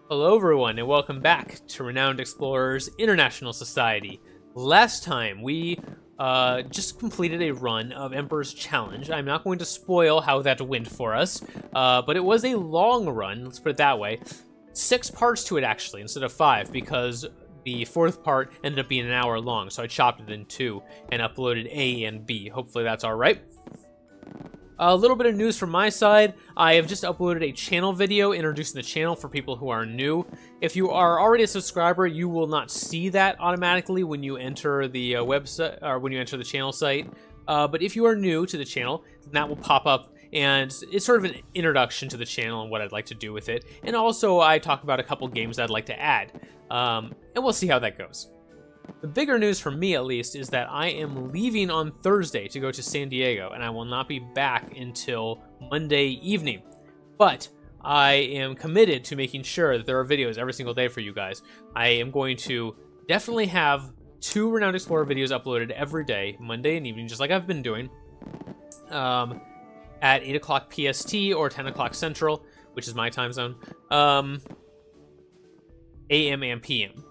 Hello everyone and welcome back to Renowned Explorers International Society. Last time we just completed a run of Emperor's Challenge. I'm not going to spoil how that went for us, but it was a long run, let's put it that way. 6 parts to it actually, instead of 5, because the 4th part ended up being an hour long, so I chopped it in 2 and uploaded A and B. Hopefully that's alright. A little bit of news from my side. I have just uploaded a channel video introducing the channel for people who are new. If you are already a subscriber, you will not see that automatically when you enter the website or when you enter the channel site. But if you are new to the channel, that will pop up, and it's sort of an introduction to the channel and what I'd like to do with it. And also, I talk about a couple games I'd like to add, and we'll see how that goes. The bigger news for me, at least, is that I am leaving on Thursday to go to San Diego, and I will not be back until Monday evening. But I am committed to making sure that there are videos every single day for you guys. I am going to definitely have 2 Renowned Explorer videos uploaded every day, Monday and evening, just like I've been doing, at 8 o'clock PST or 10 o'clock Central, which is my time zone, AM and PM.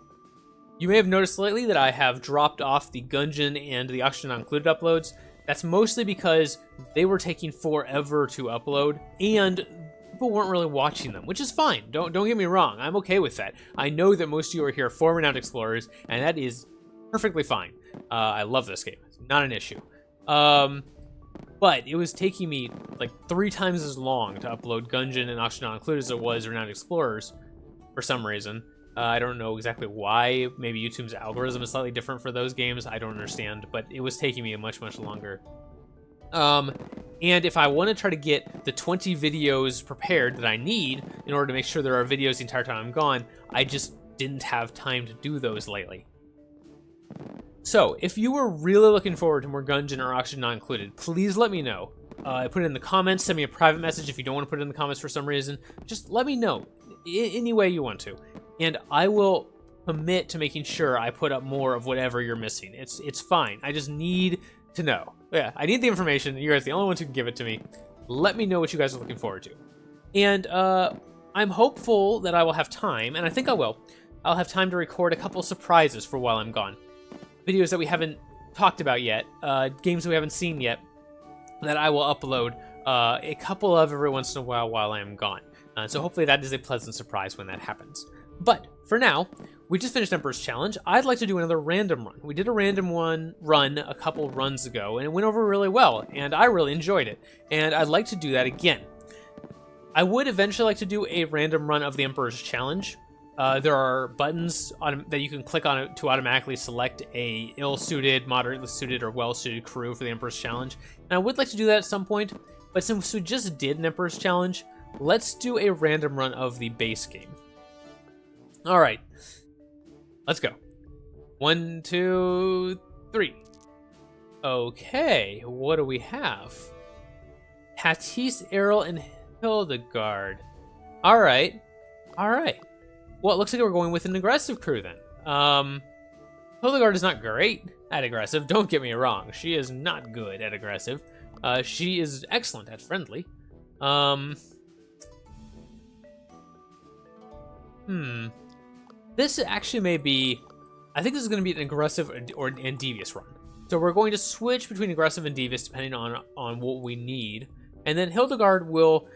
You may have noticed lately that I have dropped off the Gungeon and the Oxygen Not Included uploads. That's mostly because they were taking forever to upload, and people weren't really watching them, which is fine. Don't get me wrong, I'm okay with that. I know that most of you are here for Renowned Explorers, and that is perfectly fine. I love this game, it's not an issue. But it was taking me like 3 times as long to upload Gungeon and Oxygen Not Included as it was Renowned Explorers, for some reason. I don't know exactly why. Maybe YouTube's algorithm is slightly different for those games. I don't understand, but it was taking me much longer. And if I want to try to get the 20 videos prepared that I need in order to make sure there are videos the entire time I'm gone, I just didn't have time to do those lately. So, if you were really looking forward to more Gungeon or Oxygen Not Included, please let me know. Put it in the comments, send me a private message if you don't want to put it in the comments for some reason. Just let me know, any way you want to. And I will commit to making sure I put up more of whatever you're missing. It's fine. I just need to know. Yeah, I need the information. You guys are the only ones who can give it to me. Let me know what you guys are looking forward to. And I'm hopeful that I will have time, and I think I will. I'll have time to record a couple surprises for while I'm gone. Videos that we haven't talked about yet, games that we haven't seen yet, that I will upload a couple of every once in a while I am gone. So hopefully that is a pleasant surprise when that happens. But for now, we just finished Emperor's Challenge. I'd like to do another random run. We did a random run a couple runs ago, and it went over really well, and I really enjoyed it. And I'd like to do that again. I would eventually like to do a random run of the Emperor's Challenge. There are buttons that you can click on it to automatically select a ill-suited, moderately suited, or well-suited crew for the Emperor's Challenge. And I would like to do that at some point, but since we just did an Emperor's Challenge, let's do a random run of the base game. Alright, let's go. 1, 2, 3. Okay, what do we have? Hattis, Errol, and Hildegard. Alright. Well, it looks like we're going with an aggressive crew then. Hildegard is not great at aggressive, don't get me wrong. She is not good at aggressive. She is excellent at friendly. This actually may be... I think this is going to be an aggressive and devious run. So we're going to switch between aggressive and devious depending on what we need. And then Hildegard will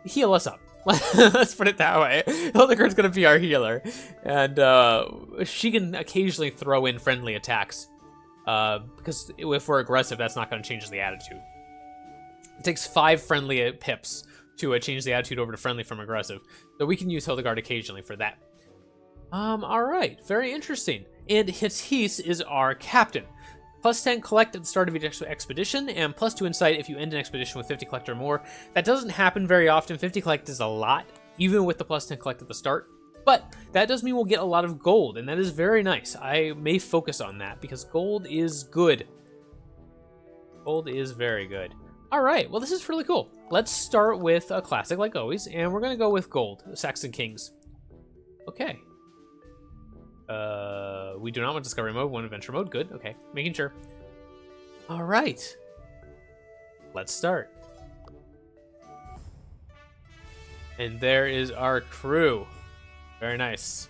heal us up. Let's put it that way. Hildegard's going to be our healer. And she can occasionally throw in friendly attacks. Because if we're aggressive, that's not going to change the attitude. It takes 5 friendly pips to change the attitude over to friendly from aggressive. So we can use Hildegard occasionally for that. Alright, very interesting. And Hattis is our captain. +10 collect at the start of each expedition, and +2 insight if you end an expedition with 50 collect or more. That doesn't happen very often. 50 collect is a lot, even with the +10 collect at the start. But that does mean we'll get a lot of gold, and that is very nice. I may focus on that, because gold is good. Gold is very good. Alright, well this is really cool. Let's start with a classic like always, and we're going to go with gold, Saxon Kings. Okay. We do not want discovery mode, we want adventure mode, good, okay, making sure. Alright. Let's start. And there is our crew. Very nice.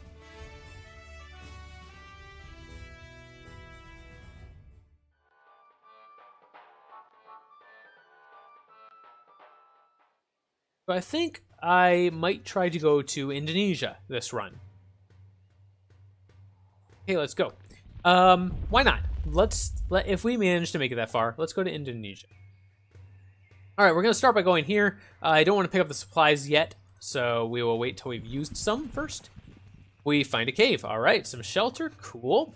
So I think I might try to go to Indonesia this run. Okay, let's go. Why not? If we manage to make it that far, let's go to Indonesia. All right, we're gonna start by going here. I don't want to pick up the supplies yet, so we will wait till we've used some first. We find a cave. All right, some shelter, cool.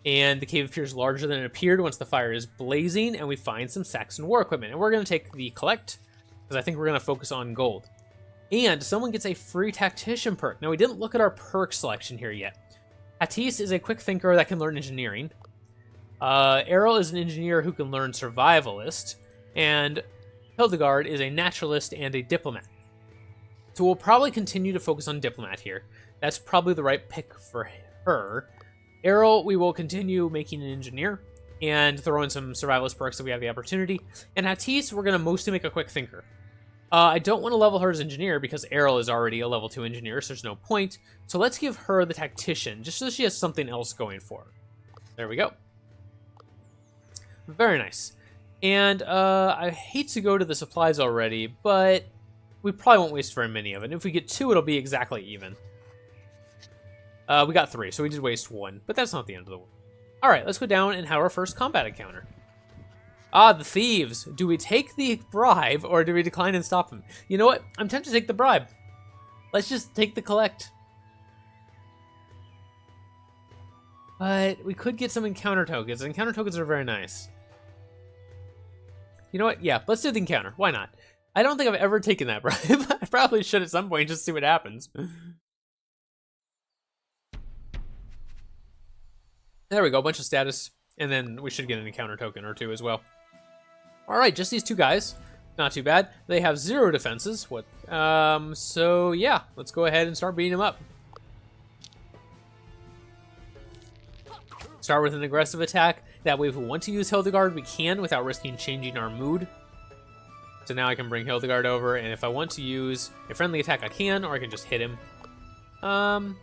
And the cave appears larger than it appeared once the fire is blazing, and we find some Saxon war equipment. And we're gonna take the collect, because I think we're gonna focus on gold. And someone gets a free tactician perk. Now, we didn't look at our perk selection here yet. Hatis is a quick thinker that can learn engineering. Errol is an engineer who can learn survivalist. And Hildegard is a naturalist and a diplomat. So we'll probably continue to focus on diplomat here. That's probably the right pick for her. Errol, we will continue making an engineer and throw in some survivalist perks if we have the opportunity. And Hatis, we're going to mostly make a quick thinker. I don't want to level her as engineer because Errol is already a level 2 engineer, so there's no point. So let's give her the tactician, just so she has something else going for her. There we go. Very nice. And I hate to go to the supplies already, but we probably won't waste very many of it. And if we get 2, it'll be exactly even. We got 3, so we did waste 1, but that's not the end of the world. All right, let's go down and have our first combat encounter. Ah, the thieves. Do we take the bribe or do we decline and stop them? You know what? I'm tempted to take the bribe. Let's just take the collect. But we could get some encounter tokens. Encounter tokens are very nice. You know what? Yeah, let's do the encounter. Why not? I don't think I've ever taken that bribe. I probably should at some point just to see what happens. There we go, a bunch of status. And then we should get an encounter token or 2 as well. Alright, just these 2 guys. Not too bad. They have 0 defenses. What? So yeah, let's go ahead and start beating them up. Start with an aggressive attack. That way if we want to use Hildegard, we can without risking changing our mood. So now I can bring Hildegard over, and if I want to use a friendly attack, I can, or I can just hit him. Probably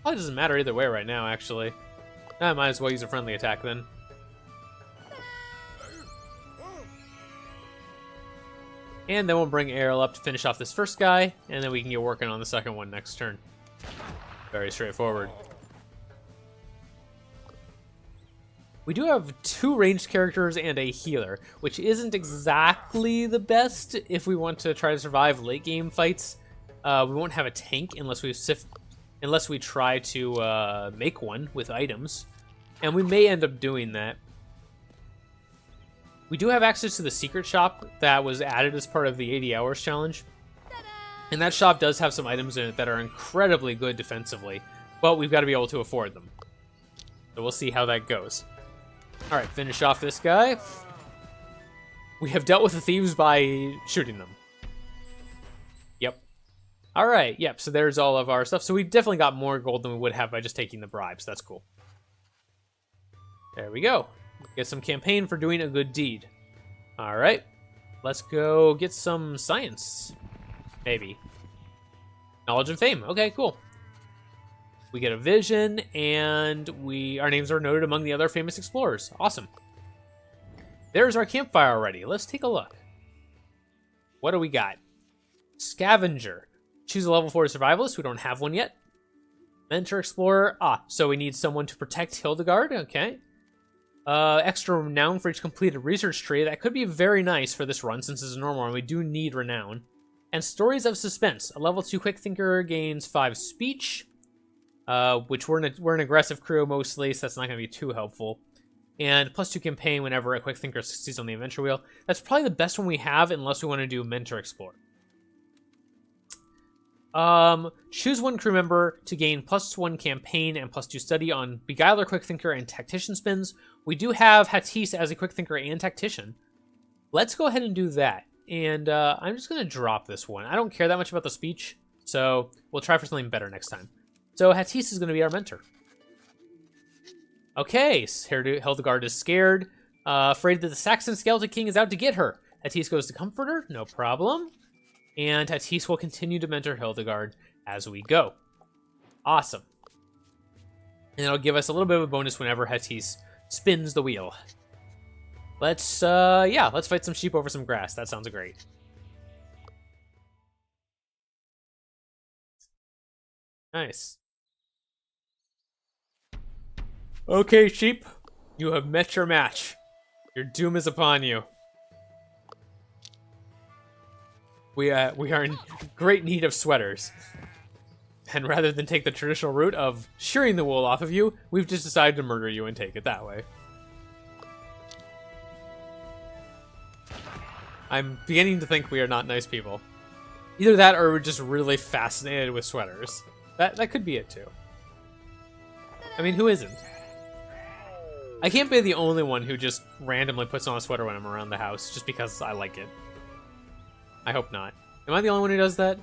doesn't matter either way right now, actually. I might as well use a friendly attack then. And then we'll bring Errol up to finish off this first guy, and then we can get working on the second one next turn. Very straightforward. We do have 2 ranged characters and a healer, which isn't exactly the best if we want to try to survive late game fights. We won't have a tank unless we try to make one with items, and we may end up doing that. We do have access to the secret shop that was added as part of the 80 hours challenge, and that shop does have some items in it that are incredibly good defensively, but we've got to be able to afford them. So we'll see how that goes. All right, finish off this guy. We have dealt with the thieves by shooting them. Yep. All right, yep, so there's all of our stuff. So we definitely got more gold than we would have by just taking the bribes. That's cool. There we go. Get some campaign for doing a good deed. All right, let's go get some science. Maybe. Knowledge and fame. Okay, cool. We get a vision, and our names are noted among the other famous explorers. Awesome. There's our campfire already. Let's take a look. What do we got? Scavenger. Choose a level 4 survivalist. We don't have one yet. Mentor explorer. Ah, so we need someone to protect Hildegard. Okay. Extra renown for each completed research tree. That could be very nice for this run since it's a normal run. We do need renown. And stories of suspense. A level 2 quick thinker gains 5 speech. Which we're an aggressive crew mostly, so that's not going to be too helpful. And plus 2 campaign whenever a quick thinker succeeds on the adventure wheel. That's probably the best one we have unless we want to do mentor explore. Choose one crew member to gain plus 1 campaign and plus 2 study on Beguiler, quick thinker, and tactician spins. We do have Hatis as a quick thinker and tactician. Let's go ahead and do that. And I'm just going to drop this one. I don't care that much about the speech, so we'll try for something better next time. So Hatis is going to be our mentor. Okay, Hildegard is scared, afraid that the Saxon Skeleton King is out to get her. Hatis goes to comfort her, no problem. and Hatis will continue to mentor Hildegard as we go. Awesome. And it'll give us a little bit of a bonus whenever Hatis spins the wheel. Let's fight some sheep over some grass. That sounds great. Nice. Okay, sheep. You have met your match. Your doom is upon you. We are in great need of sweaters. And rather than take the traditional route of shearing the wool off of you, we've just decided to murder you and take it that way. I'm beginning to think we are not nice people. Either that or we're just really fascinated with sweaters. That could be it too. I mean, who isn't? I can't be the only one who just randomly puts on a sweater when I'm around the house just because I like it. I hope not. Am I the only one who does that?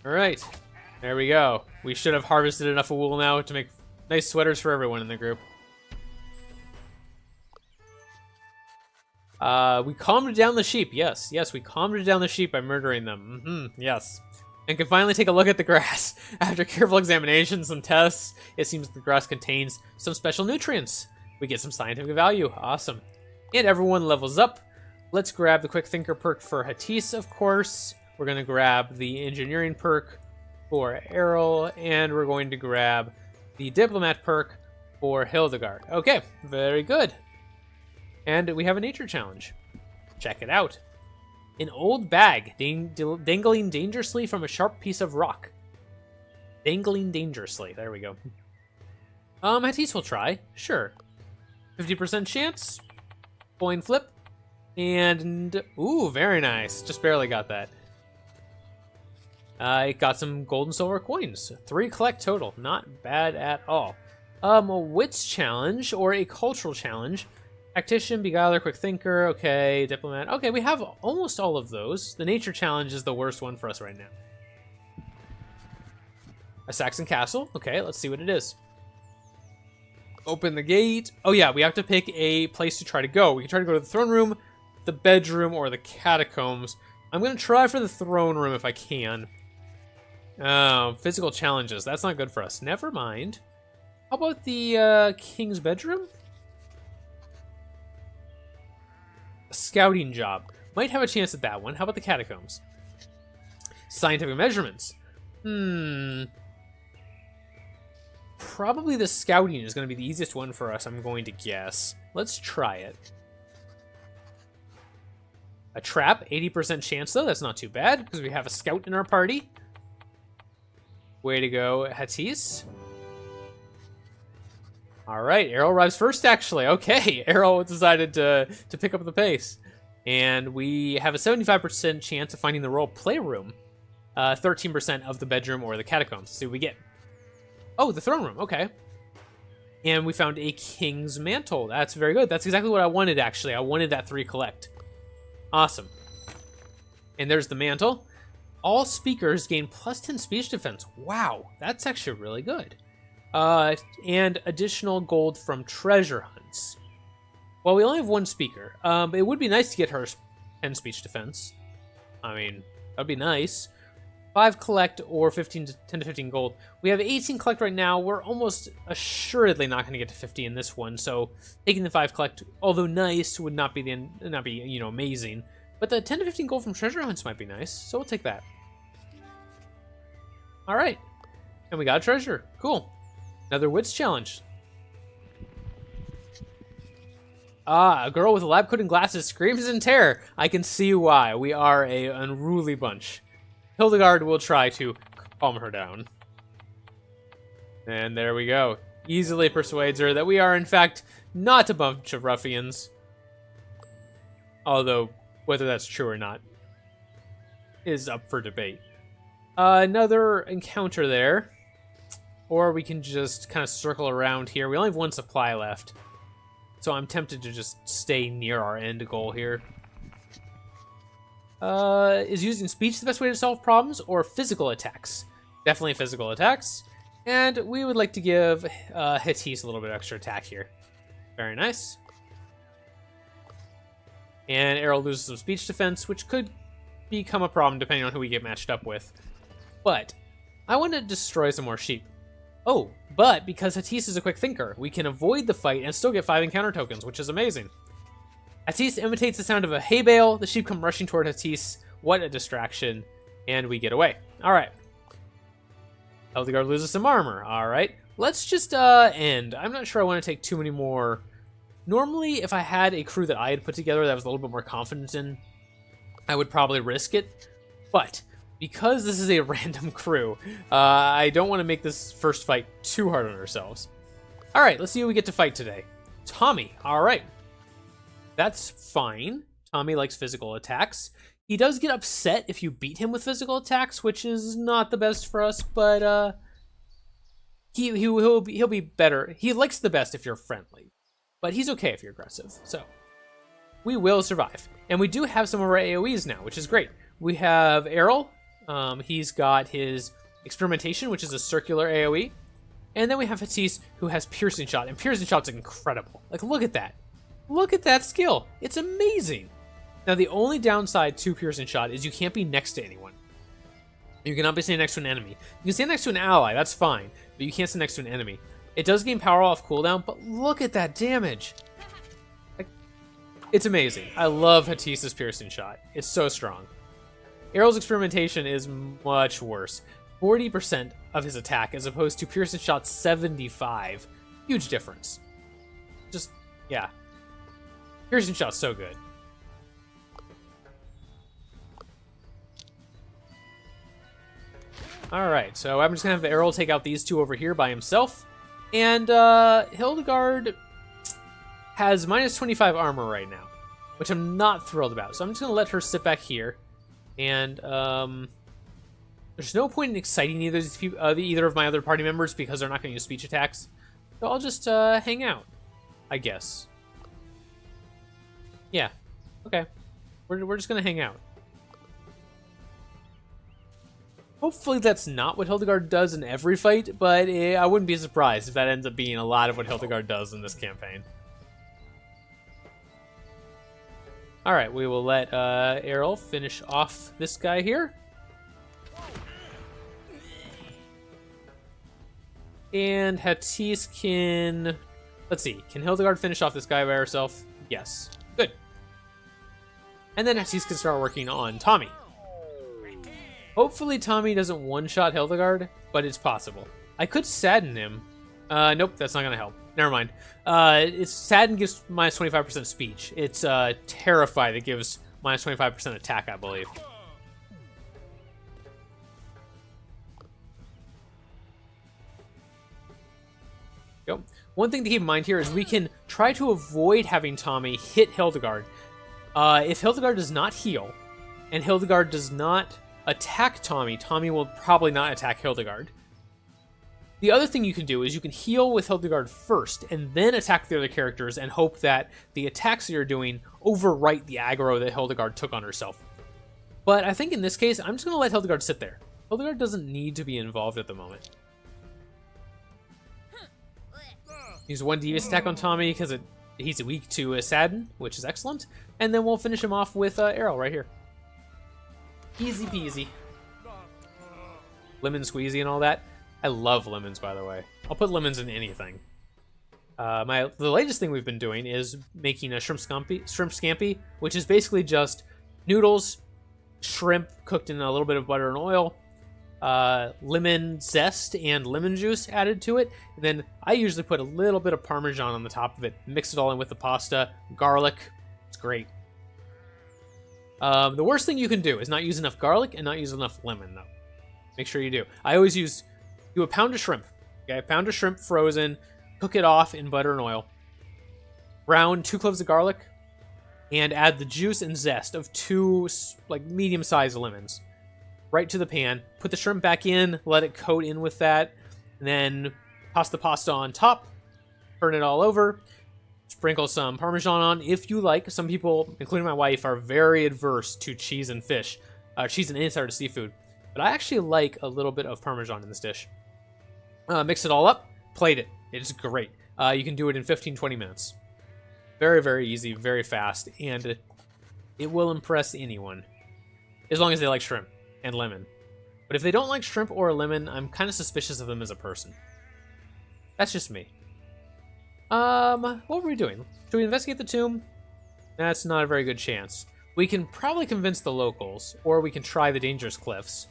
Alright, there we go. We should have harvested enough wool now to make nice sweaters for everyone in the group. We calmed down the sheep. Yes, we calmed down the sheep by murdering them. Yes. And can finally take a look at the grass. After careful examinations and tests, it seems the grass contains some special nutrients. We get some scientific value. Awesome. And everyone levels up. Let's grab the Quick Thinker perk for Hatis, of course. We're going to grab the Engineering perk for Errol, and we're going to grab the Diplomat perk for Hildegard. Okay, very good. And we have a nature challenge. Check it out. An old bag dangling dangerously from a sharp piece of rock. Dangling dangerously. There we go. Hatis will try. Sure. 50% chance. Coin flip. And, ooh, very nice. Just barely got that. I got some gold and silver coins. 3 collect total. Not bad at all. A wits challenge or a cultural challenge. Tactician, Beguiler, Quick Thinker, okay, Diplomat. Okay, we have almost all of those. The Nature Challenge is the worst one for us right now. A Saxon Castle. Okay, let's see what it is. Open the gate. Oh yeah, we have to pick a place to try to go. We can try to go to the throne room, the bedroom, or the catacombs. I'm going to try for the throne room if I can. Oh, physical challenges. That's not good for us. Never mind. How about the king's bedroom? Scouting job. Might have a chance at that one. How about the catacombs? Scientific measurements. Probably the scouting is going to be the easiest one for us, I'm going to guess. Let's try it. A trap, 80% chance though. That's not too bad because we have a scout in our party. Way to go, Hatis. All right, Errol arrives first, actually. Okay, Errol decided to pick up the pace. And we have a 75% chance of finding the royal playroom. 13% of the bedroom or the catacombs. Let's see what we get. Oh, the throne room, okay. And we found a king's mantle. That's very good. That's exactly what I wanted, actually. I wanted that 3 collect. Awesome. And there's the mantle. All speakers gain +10 speech defense. Wow, that's actually really good. And additional gold from treasure hunts. Well, we only have 1 speaker. It would be nice to get her 10 speech defense. I mean, that'd be nice. 5 collect or 10 to 15 gold. We have 18 collect right now. We're almost assuredly not going to get to 50 in this one. So taking the 5 collect, although nice, would not be amazing. But the 10 to 15 gold from treasure hunts might be nice. So we'll take that. All right, and we got a treasure. Cool. Another wits challenge. Ah, a girl with a lab coat and glasses screams in terror. I can see why. We are a unruly bunch. Hildegard will try to calm her down. And there we go. Easily persuades her that we are, in fact, not a bunch of ruffians. Although, whether that's true or not is up for debate. Another encounter there. Or we can just kind of circle around here. We only have 1 supply left. So I'm tempted to just stay near our end goal here. Is using speech the best way to solve problems or physical attacks? Definitely physical attacks. And we would like to give Hatis a little bit of extra attack here. Very nice. And Errol loses some speech defense, which could become a problem depending on who we get matched up with. But I want to destroy some more sheep. Oh, but because Hatise is a quick thinker, we can avoid the fight and still get 5 encounter tokens, which is amazing. Hatise imitates the sound of a hay bale. The sheep come rushing toward Hatise. What a distraction. And we get away. All right. Hildegard loses some armor. All right. Let's just end. I'm not sure I want to take too many more. Normally, if I had a crew that I had put together that I was a little bit more confident in, I would probably risk it. But because this is a random crew, I don't want to make this first fight too hard on ourselves. All right, let's see who we get to fight today. Tommy. All right. That's fine. Tommy likes physical attacks. He does get upset if you beat him with physical attacks, which is not the best for us, but he'll be better. He likes the best if you're friendly, but he's okay if you're aggressive. So we will survive. And we do have some of our AoEs now, which is great. We have Errol. He's got his experimentation, which is a circular AoE. And then we have Hatise, who has piercing shot, and piercing shot's incredible. Like, look at that. Look at that skill. It's amazing. Now, the only downside to piercing shot is you can't be next to anyone. You cannot be standing next to an enemy. You can stand next to an ally, that's fine, but you can't stand next to an enemy. It does gain power off cooldown, but look at that damage. Like, it's amazing. I love Hatise's piercing shot. It's so strong. Errol's experimentation is much worse. 40% of his attack as opposed to piercing shot's 75. Huge difference. Just, yeah. Piercing shot's so good. Alright, so I'm just going to have Errol take out these two over here by himself. And Hildegard has minus 25 armor right now, which I'm not thrilled about. So I'm just going to let her sit back here. And there's no point in exciting either of my other party members because they're not going to use speech attacks. So I'll just hang out, I guess. Yeah, okay. We're just going to hang out. Hopefully that's not what Hildegard does in every fight, but I wouldn't be surprised if that ends up being a lot of what Hildegard does in this campaign. Alright, we will let Errol finish off this guy here. And Hatise can... Let's see, can Hildegard finish off this guy by herself? Yes. Good. And then Hatise can start working on Tommy. Hopefully Tommy doesn't one-shot Hildegard, but it's possible. I could sadden him. Nope, that's not going to help. Never mind. It's sadden gives minus 25% speech. It's terrify that gives minus 25% attack, I believe. Yep. One thing to keep in mind here is we can try to avoid having Tommy hit Hildegard. If Hildegard does not heal, and Hildegard does not attack Tommy, Tommy will probably not attack Hildegard. The other thing you can do is you can heal with Hildegard first, and then attack the other characters and hope that the attacks that you're doing overwrite the aggro that Hildegard took on herself. But I think in this case, I'm just going to let Hildegard sit there. Hildegard doesn't need to be involved at the moment. Use one devious attack on Tommy because he's weak to sadden, which is excellent. And then we'll finish him off with Errol right here. Easy peasy. Lemon squeezy and all that. I love lemons, by the way. I'll put lemons in anything. The latest thing we've been doing is making a shrimp scampi, which is basically just noodles, shrimp cooked in a little bit of butter and oil, lemon zest and lemon juice added to it. And then I usually put a little bit of Parmesan on the top of it, mix it all in with the pasta, garlic. It's great. The worst thing you can do is not use enough garlic and not use enough lemon, though. Make sure you do. I always do a pound of shrimp. Okay, a pound of shrimp frozen, cook it off in butter and oil. Brown 2 cloves of garlic, and add the juice and zest of 2 like medium-sized lemons. Right to the pan. Put the shrimp back in, let it coat in with that, and then toss the pasta on top. Turn it all over. Sprinkle some Parmesan on if you like. Some people, including my wife, are very adverse to cheese and fish. Cheese and any sort of seafood. But I actually like a little bit of Parmesan in this dish. Mix it all up. Plate it. It's great. You can do it in 15-20 minutes. Very, very easy, very fast, and it will impress anyone. As long as they like shrimp and lemon. But if they don't like shrimp or lemon, I'm kind of suspicious of them as a person. That's just me. What were we doing? Should we investigate the tomb? That's not a very good chance. We can probably convince the locals, or we can try the dangerous cliffs.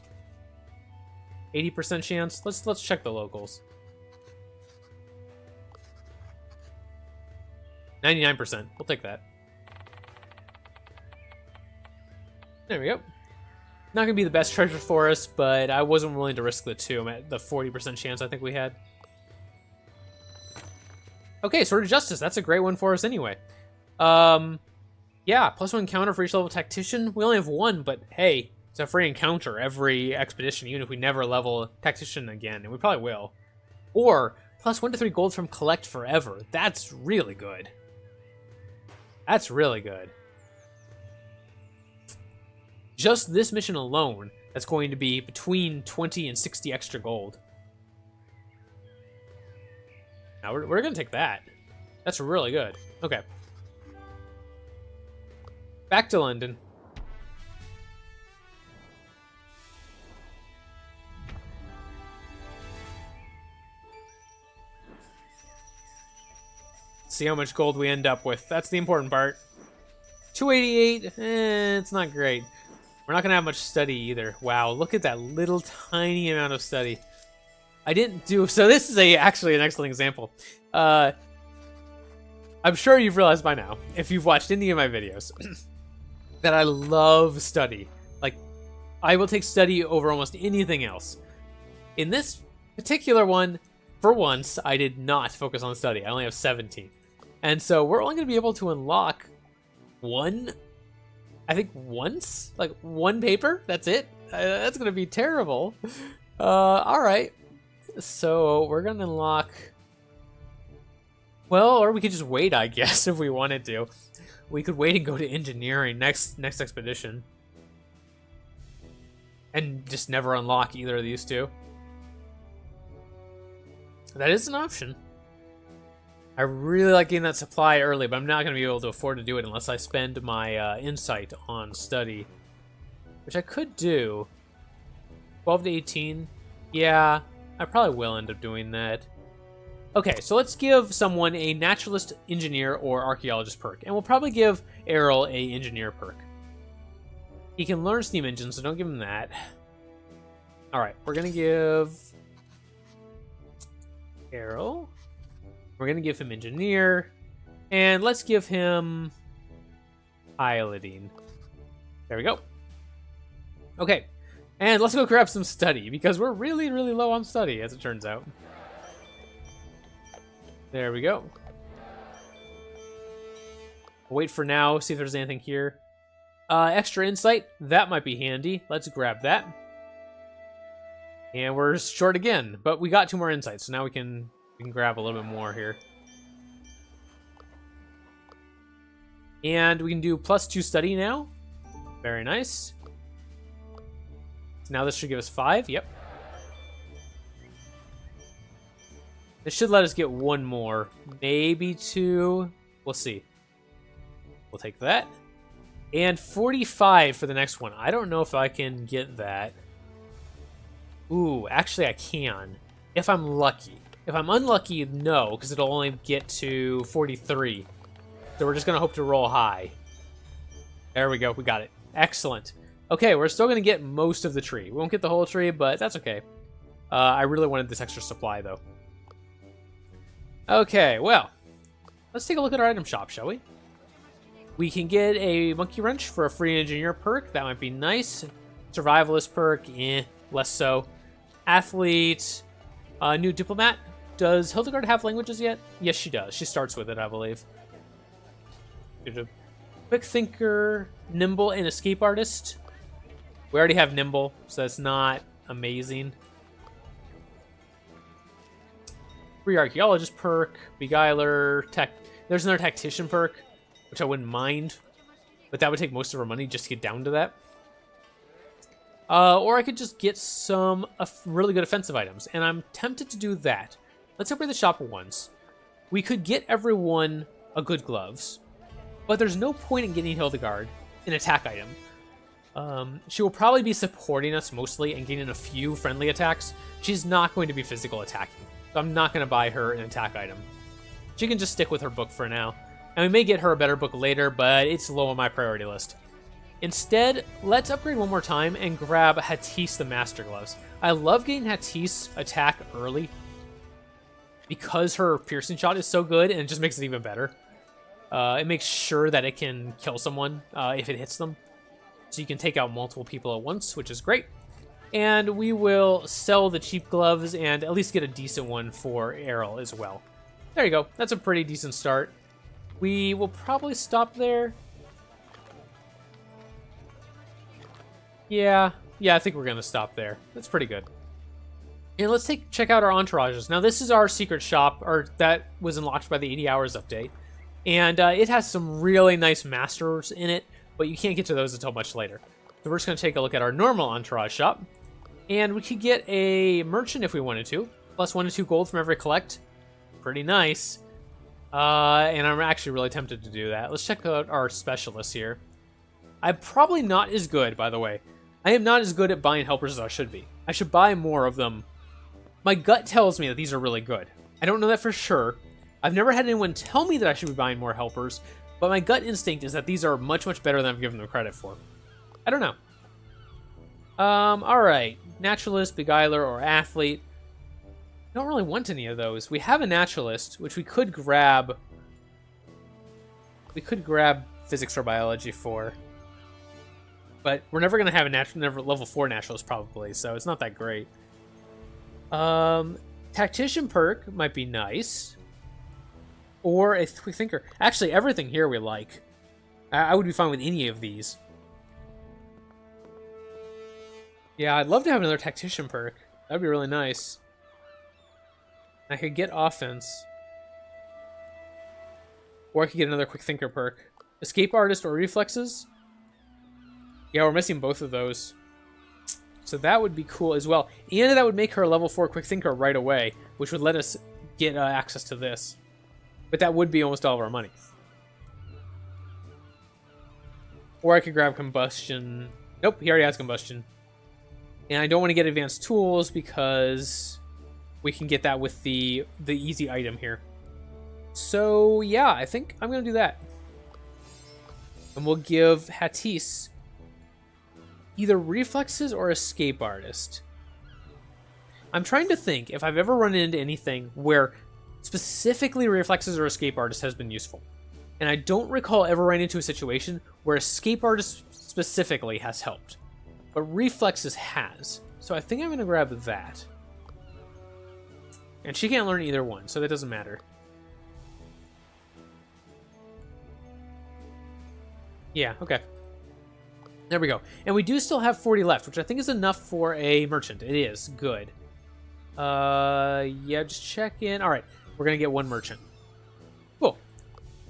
80% chance? Let's check the locals. 99%. We'll take that. There we go. Not gonna be the best treasure for us, but I wasn't willing to risk the tomb at the 40% chance I think we had. Okay, Sword of Justice. That's a great one for us anyway. Yeah, +1 encounter for each level tactician. We only have one, but hey, it's a free encounter every expedition, even if we never level tactician again, and we probably will. Or +1 to 3 gold from collect forever. That's really good. That's really good. Just this mission alone, that's going to be between 20 and 60 extra gold. Now we're going to take that. That's really good. Okay. Back to London. See how much gold we end up with. That's the important part. 288, it's not great. We're not going to have much study either. Wow, look at that little tiny amount of study. I didn't do... So this is actually an excellent example. I'm sure you've realized by now, if you've watched any of my videos, that I love study. Like, I will take study over almost anything else. In this particular one, for once, I did not focus on study. I only have 17. And so we're only going to be able to unlock one... I think once? Like, one paper? That's it? That's going to be terrible. Alright. So, we're going to unlock... Well, or we could just wait, I guess, if we wanted to. We could wait and go to engineering next expedition. And just never unlock either of these two. That is an option. I really like getting that supply early, but I'm not going to be able to afford to do it unless I spend my insight on study. Which I could do. 12 to 18. Yeah, I probably will end up doing that. Okay, so let's give someone a naturalist, engineer, or archaeologist perk. And we'll probably give Errol a engineer perk. He can learn steam engines, so don't give him that. Alright, we're going to give Errol. We're going to give him engineer. And let's give him piloting. There we go. Okay, and let's go grab some study, because we're really, really low on study, as it turns out. There we go. Wait for now, see if there's anything here. Extra insight, that might be handy. Let's grab that. And we're short again, but we got 2 more insights, so now we can grab a little bit more here. And we can do +2 study now. Very nice. So now this should give us 5, yep. This should let us get 1 more, maybe 2. We'll see. We'll take that. And 45 for the next one. I don't know if I can get that. Ooh, actually I can. If I'm lucky. If I'm unlucky, no, because it'll only get to 43. So we're just going to hope to roll high. There we go, we got it. Excellent. Okay, we're still going to get most of the tree. We won't get the whole tree, but that's okay. I really wanted this extra supply, though. Okay, well, let's take a look at our item shop, shall we? We can get a monkey wrench for a free engineer perk. That might be nice. Survivalist perk, less so. Athlete, new diplomat. Does Hildegard have languages yet? Yes, she does. She starts with it, I believe. Quick thinker, nimble, and escape artist. We already have nimble, so that's not amazing. Free archaeologist perk, beguiler, tech. There's another tactician perk, which I wouldn't mind, but that would take most of our money just to get down to that. Or I could just get some really good offensive items, and I'm tempted to do that. Let's upgrade the shop once. We could get everyone a good gloves. But there's no point in getting Hildegard an attack item. She will probably be supporting us mostly and gaining a few friendly attacks. She's not going to be physical attacking, so I'm not going to buy her an attack item. She can just stick with her book for now. And we may get her a better book later, but it's low on my priority list. Instead, let's upgrade one more time and grab Hatise the Master Gloves. I love getting Hatise attack early because her piercing shot is so good and it just makes it even better. It makes sure that it can kill someone if it hits them. So you can take out multiple people at once, which is great. And we will sell the cheap gloves and at least get a decent one for Errol as well. There you go. That's a pretty decent start. We will probably stop there. Yeah, I think we're going to stop there. That's pretty good. And let's check out our entourages. Now, this is our secret shop, or that was unlocked by the 80 hours update. And it has some really nice masters in it, but you can't get to those until much later. So we're just going to take a look at our normal entourage shop. And we could get a merchant if we wanted to. Plus 1 to 2 gold from every collect. Pretty nice. And I'm actually really tempted to do that. Let's check out our specialists here. I'm probably not as good, by the way. I am not as good at buying helpers as I should be. I should buy more of them. My gut tells me that these are really good. I don't know that for sure. I've never had anyone tell me that I should be buying more helpers, but my gut instinct is that these are much, much better than I've given them credit for. I don't know. Alright. Naturalist, Beguiler, or Athlete. I don't really want any of those. We have a Naturalist, which we could grab. We could grab Physics or Biology for. But we're never going to have a level 4 Naturalist, probably, so it's not that great. Tactician perk might be nice. Or a Quick Thinker. Actually, everything here we like. I would be fine with any of these. Yeah, I'd love to have another Tactician perk. That would be really nice. I could get offense. Or I could get another Quick Thinker perk. Escape Artist or Reflexes? Yeah, we're missing both of those. So that would be cool as well. And that would make her a level 4 Quick Thinker right away, which would let us get access to this. But that would be almost all of our money. Or I could grab Combustion. Nope, he already has Combustion. And I don't want to get Advanced Tools because we can get that with the easy item here. So yeah, I think I'm going to do that. And we'll give Hatise either Reflexes or Escape Artist. I'm trying to think if I've ever run into anything where specifically Reflexes or Escape Artist has been useful. And I don't recall ever running into a situation where Escape Artist specifically has helped. But Reflexes has. So I think I'm going to grab that. And she can't learn either one, so that doesn't matter. Yeah, okay. There we go. And we do still have 40 left, which I think is enough for a merchant. It is. Good. Yeah, just check in. All right, we're going to get one merchant. Cool.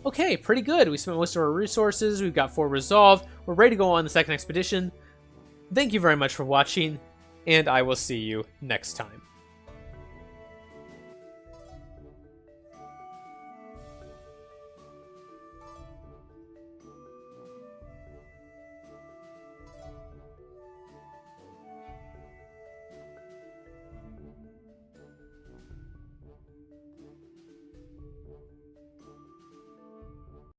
Okay, pretty good. We spent most of our resources. We've got 4 resolved. We're ready to go on the second expedition. Thank you very much for watching, and I will see you next time.